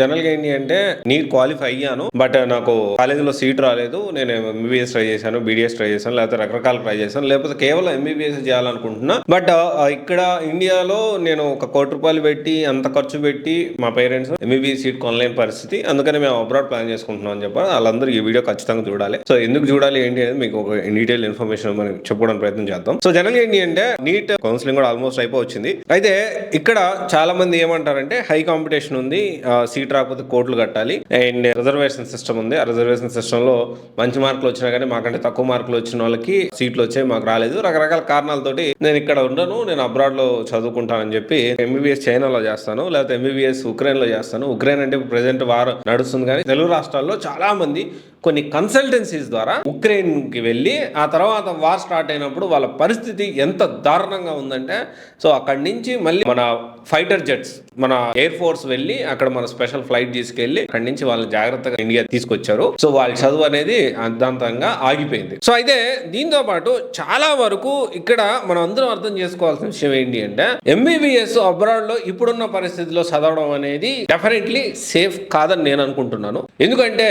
జనరల్‌గా ఏంటి అంటే నీట్ క్వాలిఫై అయ్యాను. బట్ నాకు కాలేజ్‌లో సీట్ రాలేదు. నేను ఎంబీబీఎస్ ట్రై చేశాను. బీడీఎస్ ట్రై చేశాను. లేకపోతే రకరకాలు ట్రై చేశాను. లేకపోతే కేవలం ఎంబీబీఎస్ చేయాలనుకుంటున్నా. బట్ ఇక్కడ ఇండియాలో నేను ఒక ₹1,00,00,000 పెట్టి అంత ఖర్చు పెట్టి మా పేరెంట్స్ ఎంబీబీఎస్ సీట్ కొనలేని పరిస్థితి. అందుకని మేము అబ్రాడ్ ప్లాన్ చేసుకుంటున్నాం అని చెప్పారు. వాళ్ళందరూ ఈ వీడియో ఖచ్చితంగా చూడాలి. సో ఎందుకు చూడాలి ఏంటి అనేది మీకు ఒక డీటెయిల్ ఇన్ఫర్మేషన్ మనం చెప్పుకోవడానికి ప్రయత్నం చేద్దాం. సో జనరల్‌గా ఏంటి అంటే నీట్ కౌన్సిలింగ్ కూడా ఆల్మోస్ట్ అయిపోవచ్చింది. అయితే ఇక్కడ చాలా మంది ఏమంటారంటే హై కాంపిటీషన్ ఉంది. సీట్ రాకపోతే కోట్లు కట్టాలి అండ్ రిజర్వేషన్ సిస్టమ్ ఉంది. ఆ రిజర్వేషన్ సిస్టమ్ లో మంచి మార్కులు వచ్చినా కానీ మాకంటే తక్కువ మార్కులు వచ్చిన వాళ్ళకి సీట్లు వచ్చాయి, మాకు రాలేదు. రకరకాల కారణాలతోటి నేను ఇక్కడ ఉండను, నేను అబ్రాడ్ లో చదువుకుంటానని చెప్పి ఎంబీబీఎస్ చైనాలో చేస్తాను, లేకపోతే ఎంబీబీఎస్ ఉక్రెయిన్ లో చేస్తాను. ఉక్రెయిన్ అంటే ప్రెసెంట్ వార్ నడుస్తుంది, కానీ తెలుగు రాష్ట్రాల్లో చాలా మంది కొన్ని కన్సల్టెన్సీస్ ద్వారా ఉక్రెయిన్కి వెళ్ళి ఆ తర్వాత వార్ స్టార్ట్ అయినప్పుడు వాళ్ళ పరిస్థితి ఎంత దారుణంగా ఉందంటే, సో అక్కడి నుంచి మళ్ళీ మన ఫైటర్ జెట్స్, మన ఎయిర్ ఫోర్స్ వెళ్ళి అక్కడ మన స్పెషల్ ఫ్లైట్ తీసుకెళ్లి అక్కడి నుంచి వాళ్ళని జాగ్రత్తగా ఇండియా తీసుకొచ్చారు. సో వాళ్ళ చదువు అనేది అర్ధాంతంగా ఆగిపోయింది. సో అయితే దీంతో పాటు చాలా వరకు ఇక్కడ మనం అందరం అర్థం చేసుకోవాల్సిన విషయం ఏంటి అంటే, ఎంబీబీఎస్ అబ్రాడ్ లో ఇప్పుడున్న పరిస్థితిలో చదవడం అనేది డెఫినెట్లీ సేఫ్ కాదని నేను అనుకుంటున్నాను. ఎందుకంటే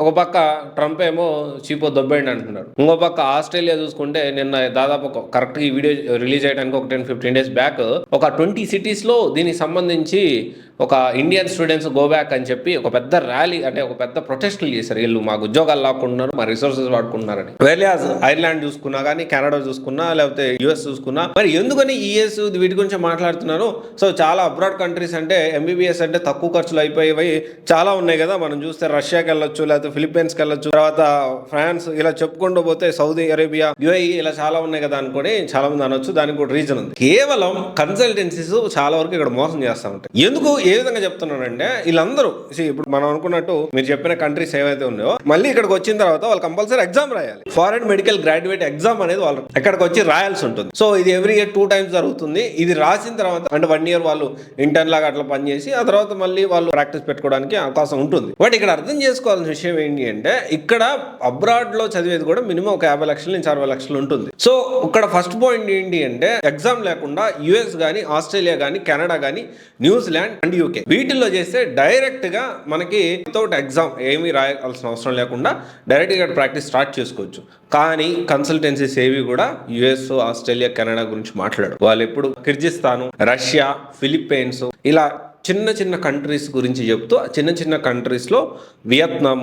ఒక పక్క ట్రంప్ ఏమో చీపో దొబ్బేయండి అంటున్నాడు, ఇంకో పక్క ఆస్ట్రేలియా చూసుకుంటే నిన్న దాదాపు కరెక్ట్ ఈ వీడియో రిలీజ్ చేయడానికి ఒక 10-15 డేస్ బ్యాక్ ఒక 20 సిటీస్ లో దీనికి సంబంధించి ఒక ఇండియన్ స్టూడెంట్స్ గో బ్యాక్ అని చెప్పి ఒక పెద్ద ర్యాలీ, అంటే ఒక పెద్ద ప్రొటెస్టులు చేశారు. వీళ్ళు మాకు ఉద్యోగాలు లాక్కుంటున్నారు, మా రిసోర్సెస్ వాడుకుంటున్నారని. వేలియాజ్ ఐర్లాండ్ చూసుకున్నా కానీ, కెనడా చూసుకున్నా, లేకపోతే యుఎస్ చూసుకున్నా, మరి ఎందుకని యుఎస్ వీటి గురించి మాట్లాడుతున్నారు? సో చాలా అబ్రాడ్ కంట్రీస్ అంటే ఎంబీబీఎస్ అంటే తక్కువ ఖర్చులు అయిపోయేవి చాలా ఉన్నాయి కదా. మనం చూస్తే రష్యాకి వెళ్ళొచ్చు, లేకపోతే ఫిలిప్పీన్స్కి వెళ్ళొచ్చు, తర్వాత ఫ్రాన్స్, ఇలా చెప్పుకుంటూ పోతే సౌదీ అరేబియా, యుఏఈ, ఇలా చాలా ఉన్నాయి కదా అనుకోని చాలా మంది అనొచ్చు. దానికి కూడా రీజన్ ఉంది. కేవలం కన్సల్టెన్సీస్ చాలా వరకు ఇక్కడ మోసం చేస్తూ ఉంటాయి. ఎందుకు ఏ విధంగా చెప్తున్నానంటే, వీళ్ళందరూ ఇప్పుడు మనం అనుకున్నట్టు మీరు చెప్పిన కంట్రీస్ ఏవైతే ఉన్నాయో మళ్ళీ ఇక్కడికి వచ్చిన తర్వాత వాళ్ళు కంపల్సరీ ఎగ్జామ్ రాయాలి. ఫారెన్ మెడికల్ గ్రాడ్యుయేట్ ఎగ్జామ్ అనేది వాళ్ళు ఎక్కడికి వచ్చి రాయాల్సి ఉంటుంది. సో ఇది ఎవ్రీ ఇయర్ 2 times జరుగుతుంది. ఇది రాసిన తర్వాత అంటే 1 year వాళ్ళు ఇంటర్న్ లాగా అట్లా పనిచేసి ఆ తర్వాత మళ్ళీ వాళ్ళు ప్రాక్టీస్ పెట్టుకోవడానికి అవకాశం ఉంటుంది. బట్ ఇక్కడ అర్థం చేసుకోవాల్సిన విషయం ఏంటి అంటే, ఇక్కడ అబ్రాడ్ లో చదివేది కూడా మినిమం ఒక 50 లక్షల నుంచి 60 లక్షలు ఉంటుంది. సో ఇక్కడ ఫస్ట్ పాయింట్ ఏంటి అంటే, ఎగ్జామ్ లేకుండా యుఎస్ కానీ, ఆస్ట్రేలియా కానీ, కెనడా కానీ, న్యూజిలాండ్ అండ్ యూకే వీటిల్లో చేస్తే డైరెక్ట్ గా మనకి వితౌట్ ఎగ్జామ్ ఏమీ రాయాల్సిన అవసరం లేకుండా డైరెక్ట్ గా ప్రాక్టీస్ స్టార్ట్ చేసుకోవచ్చు. కానీ కన్సల్టెన్సీస్ ఏవి కూడా యుఎస్, ఆస్ట్రేలియా, కెనడా గురించి మాట్లాడారు. వాళ్ళు ఎప్పుడు కిర్గిస్తాను, రష్యా, ఫిలిప్పీన్స్, ఇలా చిన్న చిన్న కంట్రీస్ గురించి చెప్తూ, చిన్న చిన్న కంట్రీస్లో వియత్నాం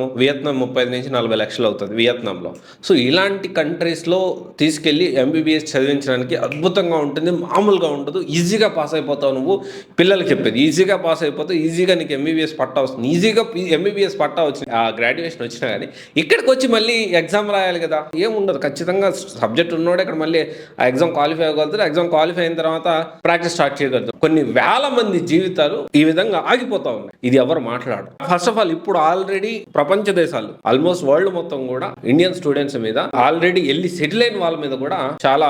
35 నుంచి 40 లక్షలు అవుతుంది వియత్నాంలో. సో ఇలాంటి కంట్రీస్లో తీసుకెళ్ళి ఎంబీబీఎస్ చదివించడానికి అద్భుతంగా ఉంటుంది, మామూలుగా ఉండదు. ఈజీగా పాస్ అయిపోతావు. నువ్వు పిల్లలకి చెప్పేది ఈజీగా పాస్ అయిపోతావు, ఈజీగా నీకు ఎంబీబీఎస్ పట్టా వస్తుంది, ఈజీగా ఎంబీబీఎస్ పట్టా వచ్చింది, ఆ గ్రాడ్యుయేషన్ వచ్చినా కానీ ఇక్కడికి వచ్చి మళ్ళీ ఎగ్జామ్ రాయాలి కదా. ఏముండదు, ఖచ్చితంగా సబ్జెక్ట్ ఉన్నోడే ఇక్కడ మళ్ళీ ఆ ఎగ్జామ్ క్వాలిఫై అవ్వగలుగుతారు. ఎగ్జామ్ క్వాలిఫై అయిన తర్వాత ప్రాక్టీస్ స్టార్ట్ చేయగలుగుతారు. కొన్ని వేల మంది జీవితాలు ఈ విధంగా ఆగిపోతా ఉన్నాయి. ఇది ఎవరు మాట్లాడు. ఫస్ట్ ఆఫ్ ఆల్ ఇప్పుడు ఆల్రెడీ ప్రపంచ దేశాలు, ఆల్మోస్ట్ వరల్డ్ మొత్తం కూడా ఇండియన్ స్టూడెంట్స్ మీద ఆల్రెడీ వెళ్ళి సెటిల్ అయిన వాళ్ళ మీద కూడా చాలా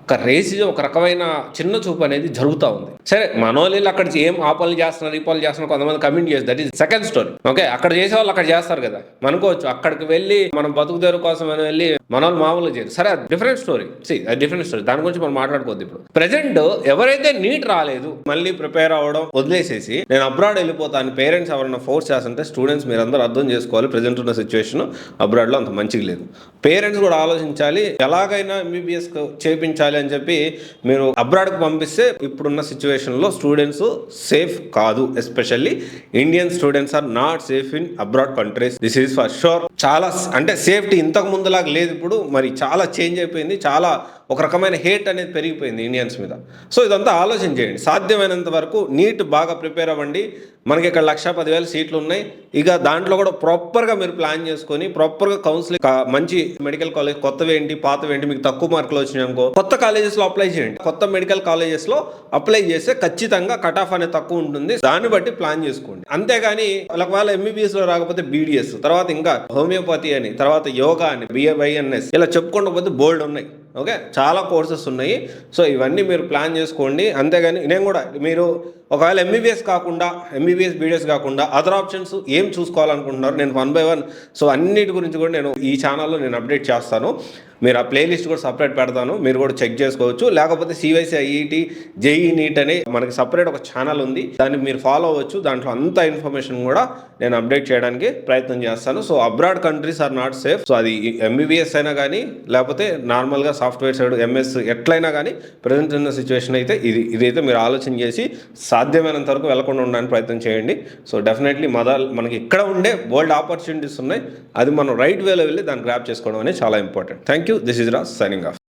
ఒక రేసిజం, ఒక రకమైన చిన్న చూపు అనేది జరుగుతూ ఉంది. సరే, మనోళ్ళు అక్కడ ఏం ఆ పనులు చేస్తున్నారు, ఈ పనులు చేస్తున్నారు, కొంతమంది కమెంట్ చేస్తారు. That is second story. Okay, అక్కడ చేసే వాళ్ళు అక్కడ చేస్తారు కదా, అనుకోవచ్చు. అక్కడికి వెళ్ళి మనం బతుకుదేరు కోసం అని వెళ్ళి మనోళ్ళు మామూలుగా చేయరు. సరే, అది డిఫరెంట్ స్టోరీ. అది డిఫరెంట్ స్టోరీ. దాని గురించి మనం మాట్లాడుకోవద్దు. ఇప్పుడు ప్రెసెంట్ ఎవరైతే నీట్ రాలేదు, మళ్ళీ ప్రిపేర్ అవ్వడం వదిలేసేసి నేను అబ్రాడ్ వెళ్ళిపోతాను పేరెంట్స్ ఎవరైనా ఫోర్స్ చేస్తుంటే, స్టూడెంట్స్ మీరందరూ అర్థం చేసుకోవాలి, ప్రెసెంట్ ఉన్న సిచ్యువేషన్ అబ్రాడ్లో అంత మంచిగా లేదు. పేరెంట్స్ కూడా ఆలోచించాలి, ఎలాగైనా ఎంబీబీఎస్ చేయించాలి అని చెప్పి మీరు అబ్రాడ్కి పంపిస్తే ఇప్పుడున్న సిచ్యువేషన్లో స్టూడెంట్స్ సేఫ్ కాదు. Especially Indian students are not safe in abroad countries. This is for sure. చాలా అంటే సేఫ్టీ ఇంతకు ముందులాగా లేదు. ఇప్పుడు మరి చాలా చేంజ్ అయిపోయింది. చాలా ఒక రకమైన హేట్ అనేది పెరిగిపోయింది ఇండియన్స్ మీద. సో ఇదంతా ఆలోచన చేయండి. సాధ్యమైనంత వరకు నీట్ బాగా ప్రిపేర్ అవ్వండి. మనకి ఇక్కడ 1,10,000 సీట్లు ఉన్నాయి. ఇక దాంట్లో కూడా ప్రాపర్గా మీరు ప్లాన్ చేసుకొని ప్రాపర్గా కౌన్సిలింగ్, మంచి మెడికల్ కాలేజ్, కొత్తవి ఏంటి పాతవి ఏంటి, మీకు తక్కువ మార్కులు వచ్చినాయి అనుకో కొత్త కాలేజెస్లో అప్లై చేయండి. కొత్త మెడికల్ కాలేజెస్లో అప్లై చేస్తే ఖచ్చితంగా కట్ ఆఫ్ అనేది తక్కువ ఉంటుంది. దాన్ని బట్టి ప్లాన్ చేసుకోండి. అంతేగాని ఒకవేళ ఎంబీబీఎస్లో రాకపోతే బీడీఎస్, తర్వాత ఇంకా హోమియోపతి అని, తర్వాత యోగా అని, బిఏవైఎన్ఎస్, ఇలా చెప్పుకుంటూ పోతే బోల్డ్ ఉన్నాయి. ఓకే, చాలా కోర్సెస్ ఉన్నాయి. సో ఇవన్నీ మీరు ప్లాన్ చేసుకోండి. అంతేగాని నేను కూడా, మీరు ఒకవేళ ఎంబీబీఎస్ కాకుండా, ఎంబీబీఎస్ బీడీఎస్ కాకుండా అదర్ ఆప్షన్స్ ఏం చూసుకోవాలనుకుంటున్నారు, నేను 1 by 1 సో అన్నిటి గురించి కూడా నేను ఈ ఛానల్లో నేను అప్డేట్ చేస్తాను. మీరు ఆ ప్లేలిస్ట్ కూడా సపరేట్ పెడతాను, మీరు కూడా చెక్ చేసుకోవచ్చు. లేకపోతే సివైసి ఐఐటి జేఈ నీట్ అనే మనకి సపరేట్ ఒక ఛానల్ ఉంది, దాన్ని మీరు ఫాలో అవ్వచ్చు. దాంట్లో అంత ఇన్ఫర్మేషన్ కూడా నేను అప్డేట్ చేయడానికి ప్రయత్నం చేస్తాను. So abroad countries are not safe. So అది ఎంబీబీఎస్ అయినా కానీ లేకపోతే నార్మల్గా సాఫ్ట్వేర్ సైడ్ ఎంఎస్ ఎట్లయినా కానీ ప్రజెంట్ ఉన్న సిచ్యువేషన్ అయితే ఇదైతే మీరు ఆలోచన చేసి సాధ్యమైనంత వరకు వెళ్లకుండా ఉండడానికి ప్రయత్నం చేయండి. సో డెఫినెట్లీ మనకి ఇక్కడ ఉండే బోల్డ్ ఆపర్చునిటీస్ ఉన్నాయి, అది మనం రైట్ వేలో వెళ్ళి దాన్ని గ్రాప్ చేసుకోవడం అనేది చాలా important. Thank you. This is Raj signing off.